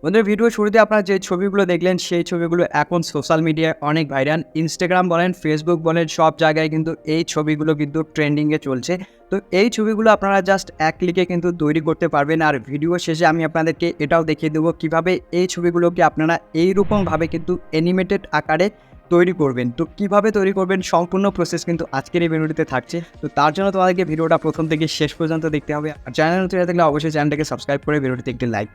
বন্ধুরা, ভিডিও শুরুতে আপনারা যে ছবিগুলো দেখলেন সেই ছবিগুলো এখন সোশ্যাল মিডিয়ায় অনেক ভাইরাল। ইনস্টাগ্রাম বলেন, ফেসবুক বলেন, সব জায়গায় কিন্তু এই ছবিগুলো কিন্তু ট্রেন্ডিংয়ে চলছে। তো এই ছবিগুলো আপনারা জাস্ট এক ক্লিকে কিন্তু তৈরি করতে পারবেন। আর ভিডিও শেষে আমি আপনাদেরকে এটাও দেখিয়ে দেবো কীভাবে এই ছবিগুলোকে আপনারা এইরকমভাবে কিন্তু অ্যানিমেটেড আকারে তৈরি করবেন। তো কীভাবে তৈরি করবেন সম্পূর্ণ প্রসেস কিন্তু আজকের এই ভিডিওটিতে থাকছে। তো তার জন্য তোমাদেরকে ভিডিওটা প্রথম থেকে শেষ পর্যন্ত দেখতে হবে। আর চ্যানেল নতুন থাকলে অবশ্যই চ্যানেলটাকে সাবস্ক্রাইব করে ভিডিওটিতে একটি লাইক।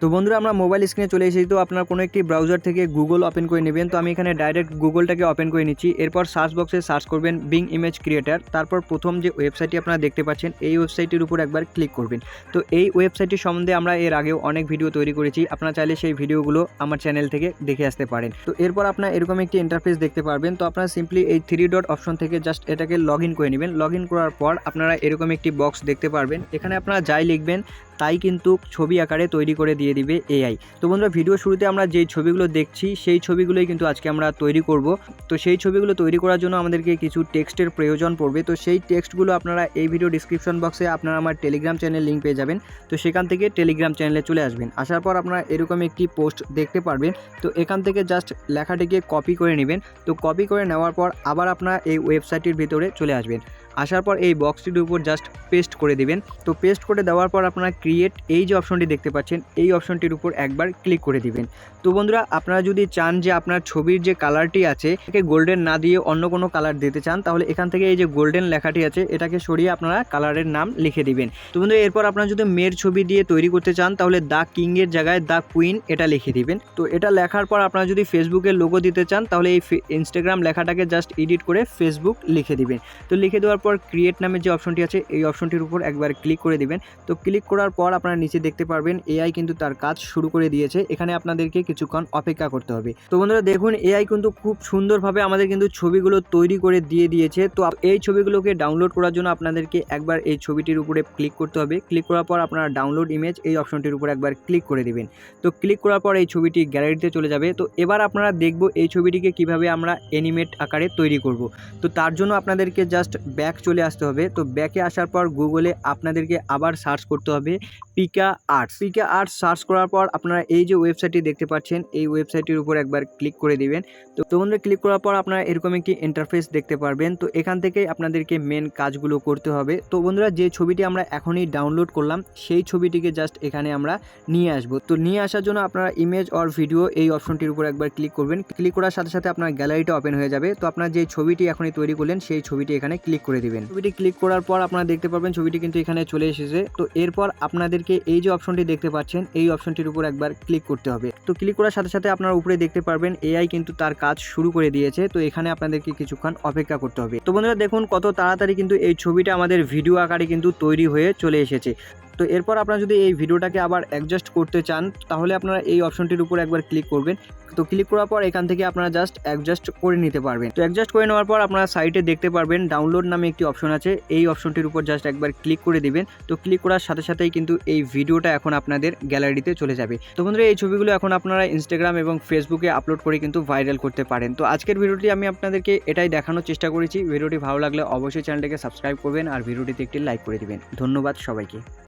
তো বন্ধুরা, আমরা মোবাইল স্ক্রিনে চলে এসেছি। তো আপনার কোনো একটি ব্রাউজার থেকে গুগল ওপেন করে নেবেন। তো আমি এখানে ডাইরেক্ট গুগলটাকে ওপেন করে নিচ্ছি। এরপর সার্চ বক্সে সার্চ করবেন বিং ইমেজ ক্রিয়েটার। তারপর প্রথম যে ওয়েবসাইটটি আপনারা দেখতে পাচ্ছেন এই ওয়েবসাইটের উপর একবার ক্লিক করবেন। তো এই ওয়েবসাইটটির সম্বন্ধে আমরা এর আগেও অনেক ভিডিও তৈরি করেছি, আপনারা চাইলে সেই ভিডিওগুলো আমার চ্যানেল থেকে দেখে আসতে পারেন। তো এরপর আপনার এরকম একটি ইন্টারফেস দেখতে পারবেন। তো আপনারা সিম্পলি এই 3 ডট অপশন থেকে জাস্ট এটাকে লগ ইন করে নেবেন। লগ ইন করার পর আপনারা এরকম একটি বক্স দেখতে পারবেন। এখানে আপনারা যাই লিখবেন তাই কিন্তু ছবি আকারে তৈরি করে দিয়ে দিবে এআই। তো বন্ধুরা, ভিডিও শুরুতে আমরা যেই ছবিগুলো দেখছি সেই ছবিগুলোই কিন্তু আজকে আমরা তৈরি করব। তো সেই ছবিগুলো তৈরি করার জন্য আমাদেরকে কিছু টেক্সটের প্রয়োজন পড়বে। তো সেই টেক্সটগুলো আপনারা এই ভিডিও ডিসক্রিপশন বক্সে আপনারা আমার টেলিগ্রাম চ্যানেল লিঙ্ক পেয়ে যাবেন। তো সেখান থেকে টেলিগ্রাম চ্যানেলে চলে আসবেন। আসার পর আপনারা এরকম একটি পোস্ট দেখতে পারবেন। তো এখান থেকে জাস্ট লেখাটিকে কপি করে নেবেন। তো কপি করে নেওয়ার পর আবার আপনারা এই ওয়েবসাইটের ভিতরে চলে আসবেন। আসার পর এই বক্সটির উপর জাস্ট পেস্ট করে দিবেন। তো পেস্ট করে দেওয়ার পর আপনারা ক্রিয়েট এই যে অপশনটি দেখতে পাচ্ছেন এই অপশনটির উপর একবার ক্লিক করে দিবেন। তো বন্ধুরা, আপনারা যদি চান যে আপনার ছবির যে কালারটি আছে এটাকে গোল্ডেন না দিয়ে অন্য কোনো কালার দিতে চান, তাহলে এখান থেকে এই যে গোল্ডেন লেখাটি আছে এটাকে সরিয়ে আপনারা কালারের নাম লিখে দিবেন। তো বন্ধুরা, এরপর আপনারা যদি মেয়ের ছবি দিয়ে তৈরি করতে চান তাহলে দ্য কিংয়ের জায়গায় দ্য কুইন এটা লিখে দিবেন। তো এটা লেখার পর আপনারা যদি ফেসবুকের লোগো দিতে চান তাহলে এই ইনস্টাগ্রাম লেখাটাকে জাস্ট এডিট করে ফেসবুক লিখে দিবেন। তো লিখে দেওয়ার পর ক্রিয়েট নামের যে অপশনটি আছে এই অপশনটির উপর একবার ক্লিক করে দিবেন। তো ক্লিক করার পর আপনারা নিচে দেখতে পারবেন এআই কিন্তু তার কাজ শুরু করে দিয়েছে। এখানে আপনাদেরকে কিছুক্ষণ অপেক্ষা করতে হবে। তো বন্ধুরা দেখুন, এআই কিন্তু খুব সুন্দরভাবে আমাদের কিন্তু ছবিগুলো তৈরি করে দিয়ে দিয়েছে। তো এই ছবিগুলোকে ডাউনলোড করার জন্য আপনাদেরকে একবার এই ছবিটির উপরে ক্লিক করতে হবে। ক্লিক করার পর আপনারা ডাউনলোড ইমেজ এই অপশনটির উপর একবার ক্লিক করে দিবেন। তো ক্লিক করার পর এই ছবিটি গ্যালারিতে চলে যাবে। তো এবার আপনারা দেখব এই ছবিটিকে কিভাবে আমরা অ্যানিমেট আকারে তৈরি করব। তো তার জন্য আপনাদেরকে জাস্ট ব্যাক চলে আসতে হবে। তো ব্যাকে আসার পর গুগলে আপনাদেরকে আবার সার্চ করতে হবে Pika arts. Pika arts search করার পর আপনারা এই যে ওয়েবসাইটটি দেখতে পাচ্ছেন এই ওয়েবসাইটের উপর একবার ক্লিক করে দিবেন। তো বন্ধুরা, ক্লিক করার পর আপনারা এরকম একটি ইন্টারফেস দেখতে পারবেন। তো এখান থেকেই আপনাদেরকে মেন কাজগুলো করতে হবে। তো বন্ধুরা, যে ছবিটি আমরা এখনই ডাউনলোড করলাম সেই ছবিটিকে জাস্ট এখানে আমরা নিয়ে আসবো। তো নিয়ে আসার জন্য আপনারা ইমেজ অর ভিডিও এই অপশনটির উপর একবার ক্লিক করবেন। ক্লিক করার সাথে সাথে আপনার গ্যালারিটা ওপেন হয়ে যাবে। তো আপনার যে ছবিটি এখনই তৈরি করলেন সেই ছবিটি এখানে ক্লিক করে দিবেন। ছবিটি ক্লিক করার পর আপনারা দেখতে পারবেন ছবিটি কিন্তু এখানে চলে এসেছে। তো এরপর আপনাদেরকে এই যে অপশনটি দেখতে পাচ্ছেন এই অপশনটির উপর একবার ক্লিক করতে হবে। তো ক্লিক করার সাথে সাথে আপনারা উপরে দেখতে পারবেন এআই কিন্তু তার কাজ শুরু করে দিয়েছে। তো এখানে আপনাদেরকে কিছুক্ষণ অপেক্ষা করতে হবে। তো বন্ধুরা দেখুন, কত তাড়াতাড়ি কিন্তু এই ছবিটা আমাদের ভিডিও আকারে কিন্তু তৈরি হয়ে চলে এসেছে। তো এরপর আপনারা যদি এই ভিডিওটাকে আবার অ্যাডজাস্ট করতে চান তাহলে আপনারা এই অপশনটির উপর একবার ক্লিক করবেন। তো ক্লিক করার পর এখান থেকে আপনারা জাস্ট অ্যাডজাস্ট করে নিতে পারবেন। তো অ্যাডজাস্ট করে নেওয়ার পর আপনারা সাইটে দেখতে পারবেন ডাউনলোড নামে একটি অপশন আছে, এই অপশনটির উপর জাস্ট একবার ক্লিক করে দিবেন। তো ক্লিক করার সাথে সাথেই কিন্তু এই ভিডিওটা এখন আপনাদের গ্যালারিতে চলে যাবে। তো বন্ধুরা, এই ছবিগুলো এখন আপনারা ইনস্টাগ্রাম এবং ফেসবুকে আপলোড করে কিন্তু ভাইরাল করতে পারেন। তো আজকের ভিডিওটি আমি আপনাদেরকে এটাই দেখানোর চেষ্টা করেছি। ভিডিওটি ভালো লাগলে অবশ্যই চ্যানেলটাকে সাবস্ক্রাইব করবেন আর ভিডিওটিতে একটি লাইক করে দিবেন। ধন্যবাদ সবাইকে।